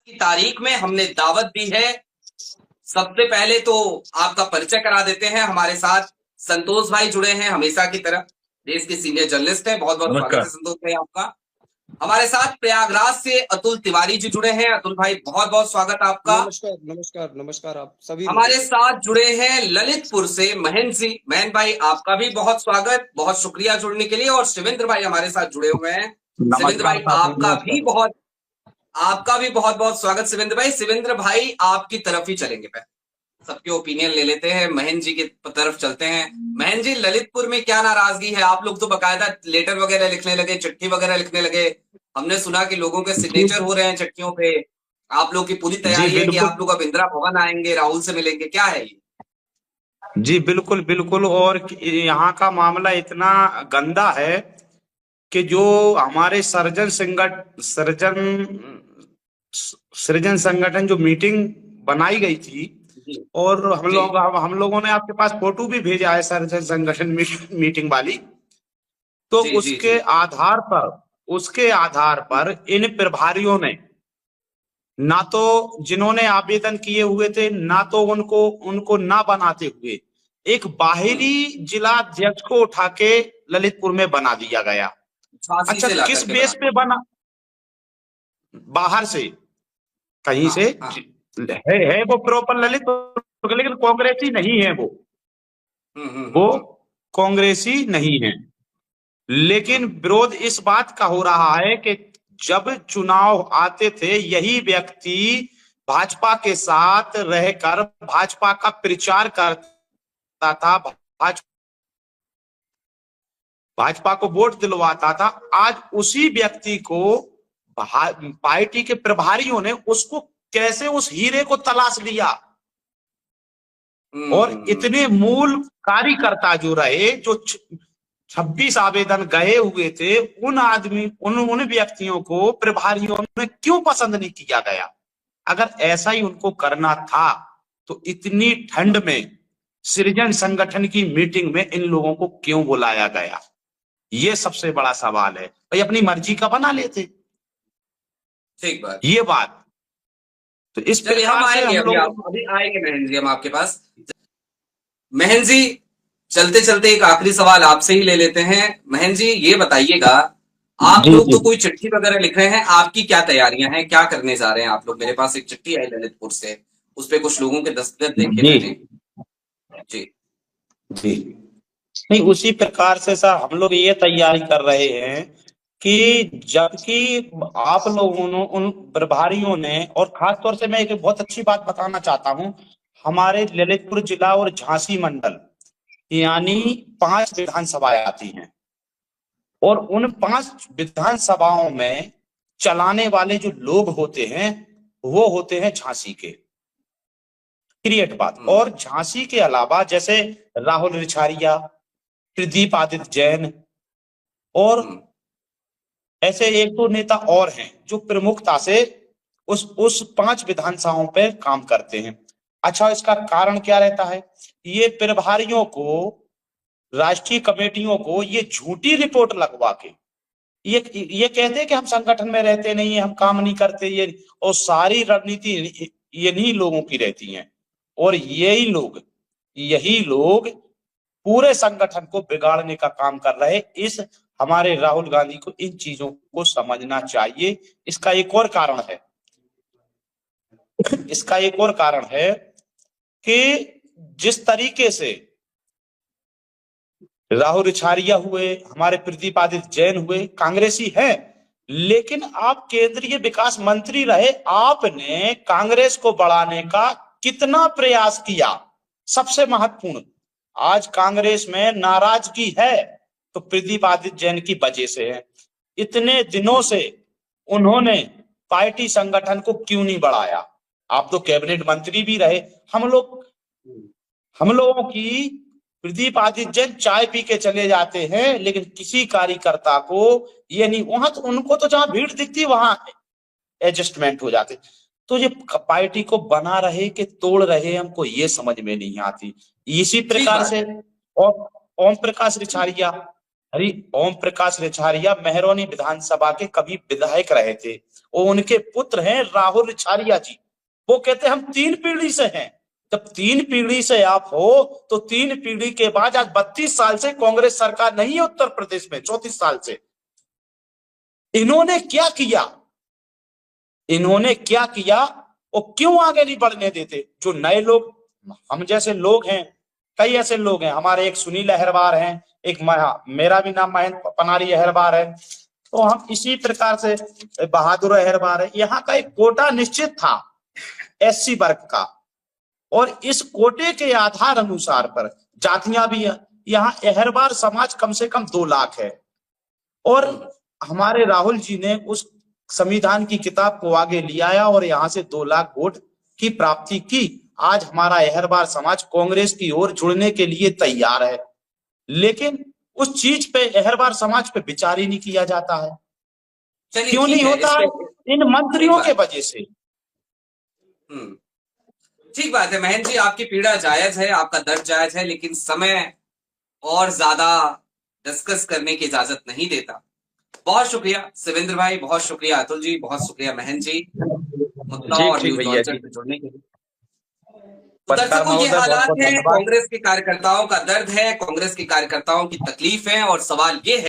की तारीख में हमने दावत दी है। सबसे पहले तो आपका परिचय करा देते हैं। हमारे साथ संतोष भाई जुड़े हैं हमेशा की तरह, देश के सीनियर जर्नलिस्ट हैं। बहुत बहुत स्वागत नमस्कार। है संतोष भाई आपका। हमारे साथ प्रयागराज से अतुल तिवारी जी जुड़े हैं। अतुल भाई बहुत बहुत स्वागत आपका। नमस्कार नमस्कार नमस्कार आप सभी हमारे लोगों को। साथ जुड़े हैं ललितपुर से महेंद्र जी। महेंद्र भाई आपका भी बहुत स्वागत, बहुत शुक्रिया जुड़ने के लिए। और शिवेंद्र भाई हमारे साथ जुड़े हुए हैं। शिवेंद्र नमस्कार भाई साथी, आपका भी बहुत बहुत स्वागत। शिवेंद्र भाई, आपकी तरफ ही चलेंगे। पहले सबके ओपिनियन ले लेते हैं, महेंद्र जी की तरफ चलते हैं। महेंद्र जी, ललितपुर में क्या नाराजगी है? आप लोग तो बकायदा लेटर वगैरह लिखने लगे, चिट्ठी वगैरह लिखने लगे। हमने सुना कि लोगों के सिग्नेचर हो रहे हैं चिट्ठियों पे। आप लोग की पूरी जी तैयारी है कि बिल्कुल। आप लोग अब इंदिरा भवन आएंगे, राहुल से मिलेंगे, क्या है ये? जी बिल्कुल बिल्कुल। और यहाँ का मामला इतना गंदा है कि जो हमारे सृजन संगठन जो मीटिंग बनाई गई थी, जी और जी हम लोगों ने आपके पास फोटो भी भेजा है सृजन संगठन मीटिंग वाली। तो जी जी जी उसके आधार पर इन प्रभारियों ने, ना तो जिन्होंने आवेदन किए हुए थे, ना तो उनको उनको ना बनाते हुए एक बाहरी जिला अध्यक्ष को उठा के ललितपुर में बना दिया गया। झांसी अच्छा, से ला किस करके बेस बना। पे बना? बाहर से, कहीं से हाँ हाँ। है वो प्रॉपर ललितपुर, लेकिन कांग्रेसी नहीं है वो। हम्म हम्म वो हम्म हम्म कांग्रेसी नहीं है। लेकिन विरोध इस बात का हो रहा है कि जब चुनाव आते थे, यही व्यक्ति भाजपा के साथ रहकर भाजपा का प्रचार करता था, भाजपा को वोट दिलवाता था। आज उसी व्यक्ति को पार्टी के प्रभारियों ने उसको कैसे उस हीरे को तलाश लिया, और इतने मूल कार्यकर्ता जो रहे, जो 26 आवेदन गए हुए थे, उन व्यक्तियों को प्रभारियों में क्यों पसंद नहीं किया गया? अगर ऐसा ही उनको करना था तो इतनी ठंड में सृजन संगठन की मीटिंग में इन लोगों को क्यों बुलाया गया? ये सबसे बड़ा सवाल है। भाई अपनी मर्जी का बना लेते। ठीक बात। ये बात तो इस चलिए हम प्रकार से आएंगे, हम लोग। अभी आएंगे महेंद्र जी हम आपके पास। महेंद्र जी, चलते चलते एक आखिरी सवाल आपसे ही ले लेते हैं। महेंद्र जी ये बताइएगा, आप जी लोग जी। तो कोई चिट्ठी वगैरह लिख रहे हैं, आपकी क्या तैयारियां हैं, क्या करने जा रहे हैं आप लोग? मेरे पास एक चिट्ठी आई ललितपुर से, उस पे कुछ लोगों के दस्तखत देखे जी मैंने। जी जी। नहीं, उसी प्रकार से सर हम लोग ये तैयारी कर रहे हैं कि जबकि आप लोगों ने, उन प्रभारियों ने, और खासतौर से मैं एक बहुत अच्छी बात बताना चाहता हूं, हमारे ललितपुर जिला और झांसी मंडल यानी 5 विधानसभाएं आती हैं, और उन 5 विधानसभाओं में चलाने वाले जो लोग होते हैं वो होते हैं झांसी के। क्रिएट बात। और झांसी के अलावा जैसे राहुल रिछारिया, प्रदीप आदित्य जैन, और ऐसे एक दो नेता और हैं जो प्रमुखता से उस 5 विधानसभाओं पर काम करते हैं। अच्छा, इसका कारण क्या रहता है? ये प्रभारियों को, राष्ट्रीय कमेटियों को ये झूठी रिपोर्ट लगवा के ये कहते हैं कि हम संगठन में रहते नहीं है, हम काम नहीं करते, ये, और सारी रणनीति इन्हीं लोगों की रहती है। और यही लोग पूरे संगठन को बिगाड़ने का काम कर रहे हैं। इस हमारे राहुल गांधी को इन चीजों को समझना चाहिए। इसका एक और कारण है कि जिस तरीके से राहुल रिछारिया हुए, हमारे प्रदीप आदित्य जैन हुए, कांग्रेसी हैं, लेकिन आप केंद्रीय विकास मंत्री रहे, आपने कांग्रेस को बढ़ाने का कितना प्रयास किया? सबसे महत्वपूर्ण, आज कांग्रेस में नाराजगी है तो प्रदीप आदित्य जैन की वजह से है। इतने दिनों से उन्होंने पार्टी संगठन को क्यों नहीं बढ़ाया? आप तो कैबिनेट मंत्री भी रहे। हम लोगों की प्रदीप आदित्य जैन चाय पी के चले जाते हैं, लेकिन किसी कार्यकर्ता को ये नहीं, वहां तो उनको तो जहां भीड़ दिखती वहां एडजस्टमेंट हो जाते। तो ये पार्टी को बना रहे कि तोड़ रहे, हमको ये समझ में नहीं आती। इसी प्रकार से ओम प्रकाश रिछारिया, अरे ओम प्रकाश रिछारिया मेहरौनी विधानसभा के कभी विधायक रहे थे, और उनके पुत्र हैं राहुल रिछारिया जी। वो कहते हैं हम 3 पीढ़ी से हैं। जब 3 पीढ़ी से आप हो तो 3 पीढ़ी के बाद आज 32 साल से कांग्रेस सरकार नहीं है उत्तर प्रदेश में, 34 साल से। इन्होंने क्या किया, इन्होंने क्या किया और क्यों आगे नहीं बढ़ने देते? जो नए लोग, हम जैसे लोग हैं, कई ऐसे लोग हैं हमारे, एक सुनील अहिरवार हैं, एक मेरा भी नाम महेंद्र पनारी अहिरवार है, तो हम इसी प्रकार से बहादुर अहिरवार है। यहाँ का एक कोटा निश्चित था एससी वर्ग का, और इस कोटे के आधार अनुसार पर जातियां भी है। यहाँ अहिरवार समाज कम से कम 2 लाख है, और हमारे राहुल जी ने उस संविधान की किताब को आगे ले आया और यहाँ से 2 लाख वोट की प्राप्ति की। आज हमारा अहिरवार समाज कांग्रेस की ओर जुड़ने के लिए तैयार है, लेकिन उस चीज पे अहिरवार समाज पे विचार ही नहीं किया जाता है। चलिए क्यों ठीक नहीं है, होता है? इन मंत्रियों के वजह से। ठीक बात है महेंद्र जी, आपकी पीड़ा जायज है, आपका दर्द जायज है, लेकिन समय और ज्यादा डिस्कस करने की इजाजत नहीं देता। बहुत शुक्रिया शिवेंद्र भाई, बहुत शुक्रिया अतुल जी, बहुत शुक्रिया महेंद्र जी, मुद्दा और ठीक न्यूज भैया लॉन्चर जी। से जुड़ने के लिए। तो पत्रकार दर्शकों, ये महोदय बहुत हालात बहुत है, धन्यवाद। कांग्रेस के कार्यकर्ताओं का दर्द है, कांग्रेस के कार्यकर्ताओं की तकलीफ है, और सवाल ये है